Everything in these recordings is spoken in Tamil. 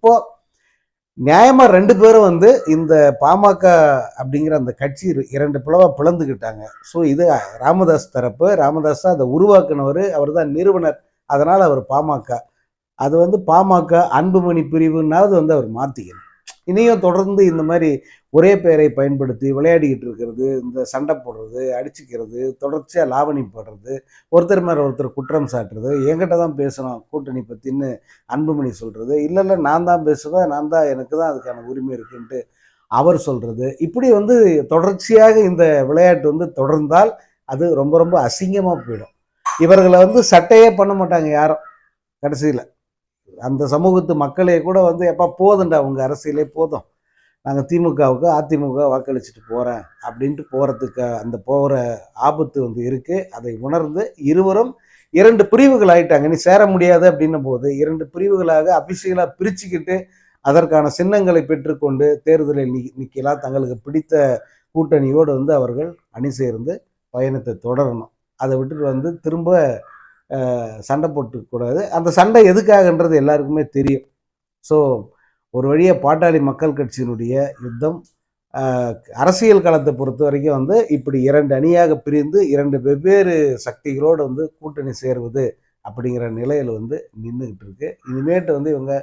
இப்போ நியாயமாக 2 பேரும் வந்து இந்த பாமக அப்படிங்கிற அந்த கட்சி 2 பிளவாக பிளந்துக்கிட்டாங்க. ஸோ இது ராமதாஸ் தரப்பு. ராமதாஸ் தான் அதை உருவாக்குனவர், அவர் தான் நிறுவனர். அதனால் அவர் பாமக. அது வந்து பாமக அன்புமணி பிரிவுன்னாவது வந்து அவர் மாற்றிக்கணும். இனியும் தொடர்ந்து இந்த மாதிரி ஒரே பெயரை பயன்படுத்தி விளையாடிக்கிட்டு இருக்கிறது, இந்த சண்டை போடுறது, அடிச்சுக்கிறது, தொடர்ச்சியாக லாவணி போடுறது, ஒருத்தர் மேலே ஒருத்தர் குற்றம் சாட்டுறது, என்கிட்ட தான் பேசணும் கூட்டணி பற்றின்னு அன்புமணி சொல்கிறது, இல்லை இல்லை நான் தான் பேசுவேன், நான் தான், எனக்கு தான் அதுக்கான உரிமை இருக்குன்ட்டு அவர் சொல்கிறது, இப்படி வந்து தொடர்ச்சியாக இந்த விளையாட்டு வந்து தொடர்ந்தால் அது ரொம்ப ரொம்ப அசிங்கமாக போயிடும். இவர்களை வந்து சட்டையே பண்ண மாட்டாங்க யாரும் கடைசியில். அந்த சமூகத்து மக்களே கூட வந்து எப்போ போதுண்டா அவங்க அரசியலே போதும், நாங்கள் திமுகவுக்கு அதிமுக வாக்களிச்சுட்டு போகிறேன் அப்படின்ட்டு போகிறதுக்கு அந்த போகிற ஆபத்து வந்து இருக்குது. அதை உணர்ந்து இருவரும் 2 பிரிவுகள் ஆகிட்டாங்க. இனி சேர முடியாது அப்படின்னும் போது 2 பிரிவுகளாக அபிஷியலாக பிரிச்சுக்கிட்டு அதற்கான சின்னங்களை பெற்றுக்கொண்டு தேர்தலில் நிற்கலாம். தங்களுக்கு பிடித்த கூட்டணியோடு வந்து அவர்கள் அணி சேர்ந்து பயணத்தை தொடரணும். அதை விட்டுட்டு வந்து திரும்ப சண்டை போட்டுக்கூடாது. அந்த சண்டை எதுக்காகன்றது எல்லாருக்குமே தெரியும். ஸோ ஒரு வழியாக பாட்டாளி மக்கள் கட்சியினுடைய யுத்தம் அரசியல் களத்தை பொறுத்த வரைக்கும் வந்து இப்படி 2 அணியாக பிரிந்து 2 வெவ்வேறு சக்திகளோடு வந்து கூட்டணி சேருவது அப்படிங்கிற நிலையில் வந்து நின்றுக்கிட்டு இருக்கு. இனிமேட்டு வந்து இவங்க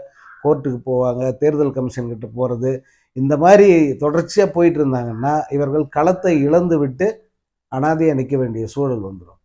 கோர்ட்டுக்கு போவாங்க, தேர்தல் கமிஷன் கிட்ட போகிறது, இந்த மாதிரி தொடர்ச்சியாக போயிட்டு இருந்தாங்கன்னா இவர்கள் களத்தை இழந்து விட்டு அனாதையாக நிற்க வேண்டிய சூழல் வந்துடும்.